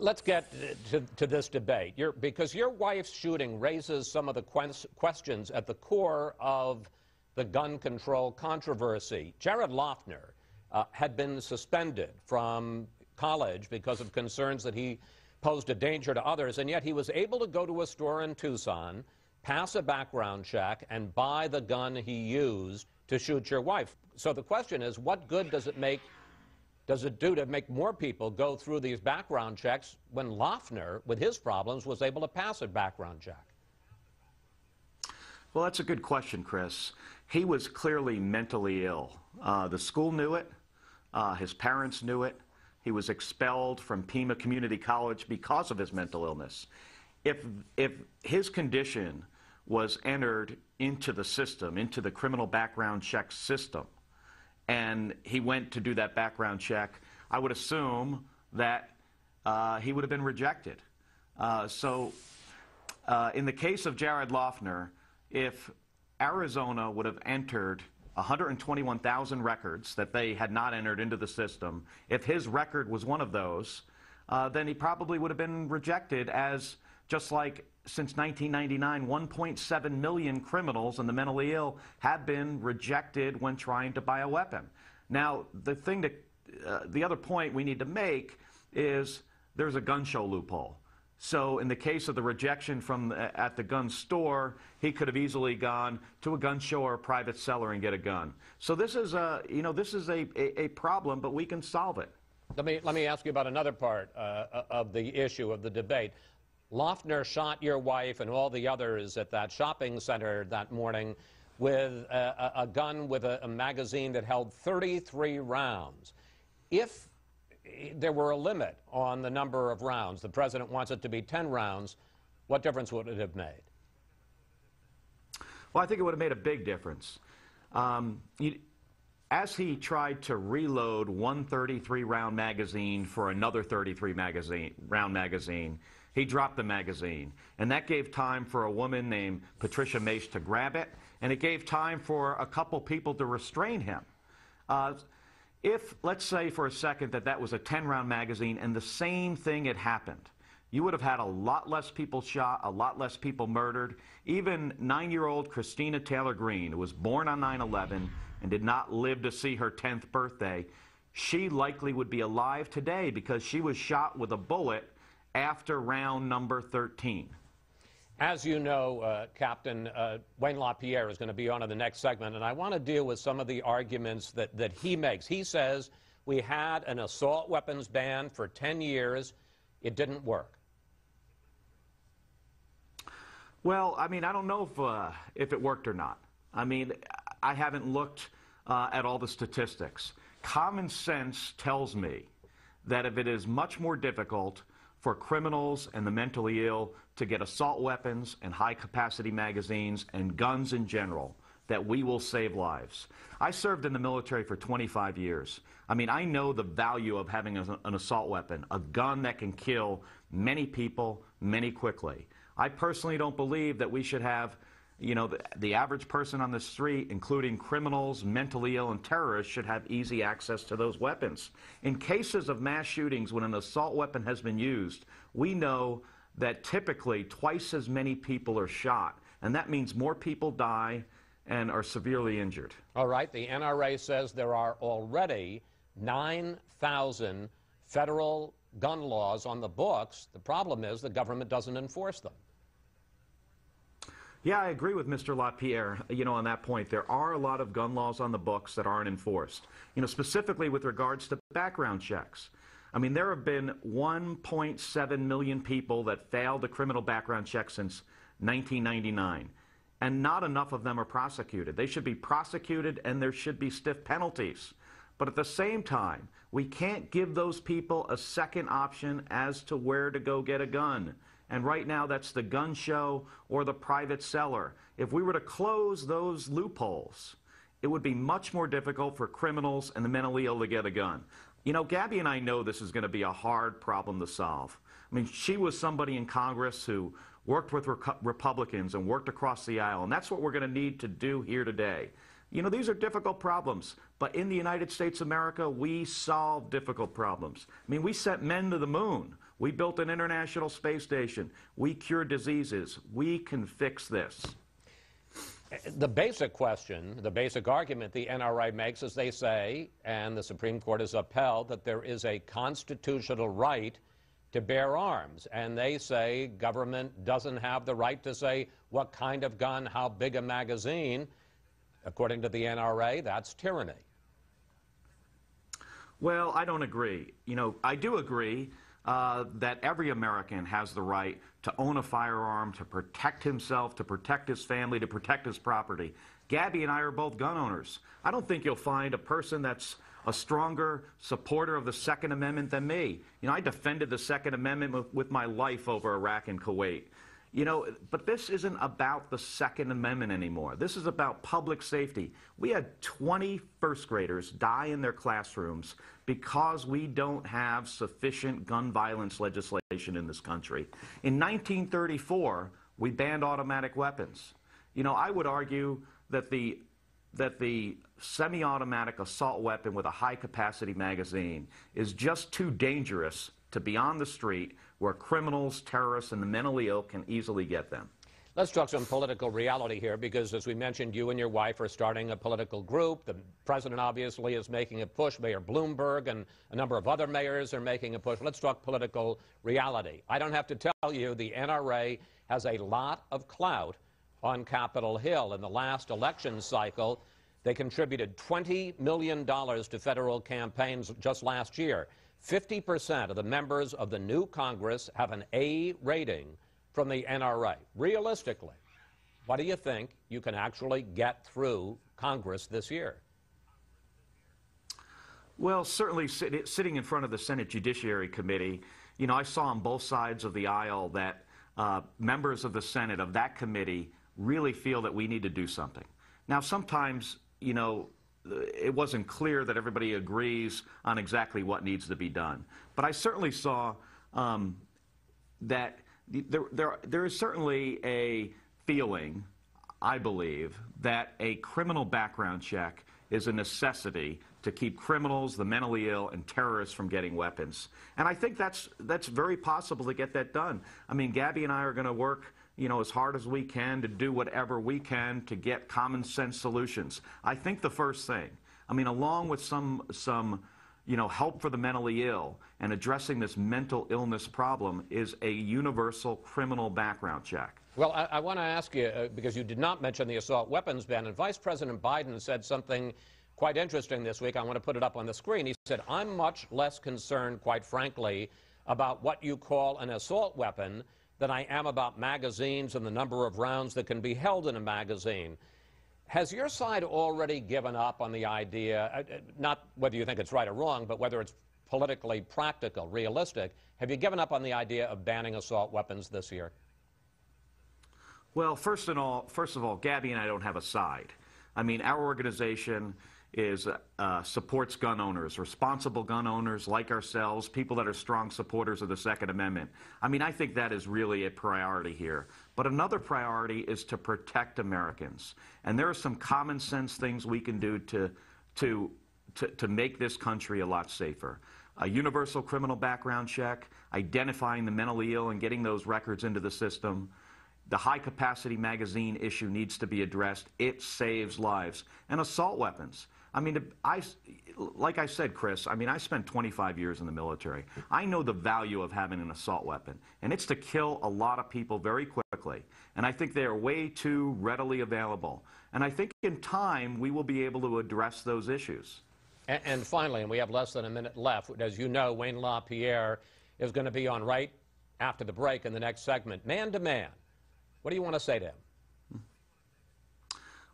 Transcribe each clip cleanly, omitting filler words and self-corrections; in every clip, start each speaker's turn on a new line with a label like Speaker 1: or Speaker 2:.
Speaker 1: Let's get to this debate. Because your wife's shooting raises some of the questions at the core of the gun control controversy. Jared Loughner had been suspended from college because of concerns that he posed a danger to others, and yet he was able to go to a store in Tucson, pass a background check, and buy the gun he used to shoot your wife. So the question is, what good does it do to make more people go through these background checks when Loughner, with his problems, was able to pass a background check?
Speaker 2: Well, that's a good question, Chris. He was clearly mentally ill. The school knew it. His parents knew it. He was expelled from Pima Community College because of his mental illness. If his condition was entered into the system, into the criminal background check system, and he went to do that background check, I would assume that he would have been rejected. In the case of Jared Loughner, if Arizona would have entered 121,000 records that they had not entered into the system, if his record was one of those, then he probably would have been rejected, as just like since 1999, 1.7 million criminals and the mentally ill have been rejected when trying to buy a weapon. Now, the other point we need to make is there's a gun show loophole. So in the case of the rejection at the gun store, he could have easily gone to a gun show or a private seller and get a gun. So this is a problem, but we can solve it.
Speaker 1: Let me ask you about another part of the issue of the debate. Loughner shot your wife and all the others at that shopping center that morning with a gun with a magazine that held 33 rounds. If there were a limit on the number of rounds, the president wants it to be 10 rounds, what difference would it have made?
Speaker 2: Well, I think it would have made a big difference. As he tried to reload one 33-round magazine for another 33-round magazine, he dropped the magazine. And that gave time for a woman named Patricia Mace to grab it, and it gave time for a couple people to restrain him. If, let's say for a second, that was a 10-round magazine and the same thing had happened, you would have had a lot less people shot, a lot less people murdered. Even 9-year-old Christina Taylor Greene, who was born on 9/11 and did not live to see her 10th birthday, she likely would be alive today because she was shot with a bullet after round number 13.
Speaker 1: As you know, Captain, Wayne LaPierre is going to be on in the next segment, and I want to deal with some of the arguments that he makes. He says we had an assault weapons ban for 10 years. It didn't work.
Speaker 2: Well, I mean, I don't know if it worked or not. I mean, I haven't looked at all the statistics. Common sense tells me that if it is much more difficult for criminals and the mentally ill to get assault weapons and high-capacity magazines and guns in general, that we will save lives. I served in the military for 25 years. I mean, I know the value of having an assault weapon, a gun that can kill many people, many quickly. I personally don't believe that we should have, you know, the average person on the street, including criminals, mentally ill, and terrorists, should have easy access to those weapons. In cases of mass shootings, when an assault weapon has been used, we know that typically twice as many people are shot, and that means more people die and are severely injured.
Speaker 1: All right, the NRA says there are already 9,000 federal gun laws on the books. The problem is the government doesn't enforce them.
Speaker 2: Yeah, I agree with Mr. LaPierre, you know, on that point. There are a lot of gun laws on the books that aren't enforced, you know, specifically with regards to background checks. I mean, there have been 1.7 million people that failed a criminal background check since 1999, and not enough of them are prosecuted. They should be prosecuted, and there should be stiff penalties. But at the same time, we can't give those people a second option as to where to go get a gun. And right now, that's the gun show or the private seller. If we were to close those loopholes, it would be much more difficult for criminals and the mentally ill to get a gun. You know, Gabby and I know this is going to be a hard problem to solve. I mean, she was somebody in Congress who worked with Republicans and worked across the aisle, and that's what we're going to need to do here today. You know, these are difficult problems, but in the United States of America, we solve difficult problems. I mean, we sent men to the moon. We built an international space station. We cure diseases. We can fix this.
Speaker 1: The basic question, the basic argument the NRA makes is they say, and the Supreme Court has upheld, that there is a constitutional right to bear arms. And they say government doesn't have the right to say what kind of gun, how big a magazine. According to the NRA, that's tyranny.
Speaker 2: Well, I don't agree. You know, I do agree that every American has the right to own a firearm, to protect himself, to protect his family, to protect his property. Gabby and I are both gun owners. I don't think you'll find a person that's a stronger supporter of the Second Amendment than me. You know, I defended the Second Amendment with my life over Iraq and Kuwait. You know, but this isn't about the Second Amendment anymore. This is about public safety. We had 20 first graders die in their classrooms because we don't have sufficient gun violence legislation in this country. In 1934, we banned automatic weapons. You know, I would argue that the semi-automatic assault weapon with a high-capacity magazine is just too dangerous to be on the street where criminals, terrorists, and the mentally ill can easily get them.
Speaker 1: Let's talk some political reality here, because as we mentioned, you and your wife are starting a political group. The president obviously is making a push. Mayor Bloomberg and a number of other mayors are making a push. Let's talk political reality. I don't have to tell you the NRA has a lot of clout on Capitol Hill. In the last election cycle, they contributed $20 million to federal campaigns just last year. 50% of the members of the new Congress have an A rating from the NRA. Realistically, what do you think you can actually get through Congress this year?
Speaker 2: Well, certainly sitting in front of the Senate Judiciary Committee, you know, I saw on both sides of the aisle that members of the Senate, of that committee, really feel that we need to do something. Now, sometimes, you know, it wasn't clear that everybody agrees on exactly what needs to be done. But I certainly saw that there is certainly a feeling, I believe, that a criminal background check is a necessity to keep criminals, the mentally ill, and terrorists from getting weapons. And I think that's very possible to get that done. I mean, Gabby and I are going to work, you know, as hard as we can to do whatever we can to get common sense solutions. I think the first thing, I mean, along with some you know, help for the mentally ill and addressing this mental illness problem, is a universal criminal background check.
Speaker 1: Well, I want to ask you, because you did not mention the assault weapons ban, and Vice President Biden said something quite interesting this week. I want to put it up on the screen. He said, I'm much less concerned, quite frankly, about what you call an assault weapon than I am about magazines and the number of rounds that can be held in a magazine. Has your side already given up on the idea, not whether you think it's right or wrong, but whether it's politically practical, realistic, have you given up on the idea of banning assault weapons this year?
Speaker 2: Well, first of all, Gabby and I don't have a side. I mean, our organization supports gun owners, responsible gun owners like ourselves, people that are strong supporters of the Second Amendment. I mean, I think that is really a priority here. But another priority is to protect Americans. And there are some common sense things we can do to make this country a lot safer. A universal criminal background check, identifying the mentally ill and getting those records into the system. The high-capacity magazine issue needs to be addressed. It saves lives. And assault weapons. I mean, like I said, Chris, I mean, I spent 25 years in the military. I know the value of having an assault weapon, and it's to kill a lot of people very quickly. And I think they are way too readily available. And I think in time, we will be able to address those issues.
Speaker 1: And finally, and we have less than a minute left, as you know, Wayne LaPierre is going to be on right after the break in the next segment. Man to man, what do you want to say to him?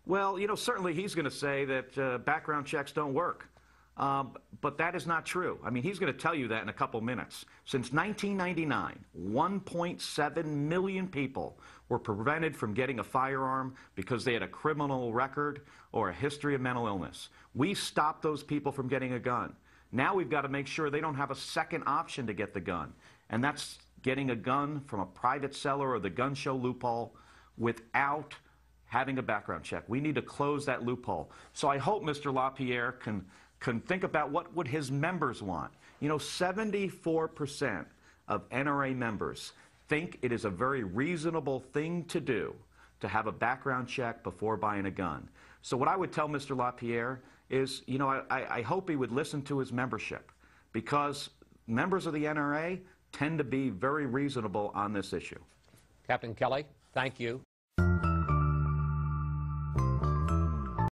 Speaker 2: Well, you know, certainly he's going to say that background checks don't work. But that is not true. I mean, he's going to tell you that in a couple minutes. Since 1999, 1.7 million people were prevented from getting a firearm because they had a criminal record or a history of mental illness. We stopped those people from getting a gun. Now we've got to make sure they don't have a second option to get the gun. And that's getting a gun from a private seller or the gun show loophole without having a background check. We need to close that loophole. So I hope Mr. LaPierre can think about what would his members want. You know, 74% of NRA members think it is a very reasonable thing to do to have a background check before buying a gun. So what I would tell Mr. LaPierre is, you know, I hope he would listen to his membership, because members of the NRA tend to be very reasonable on this issue.
Speaker 1: Captain Kelly, thank you.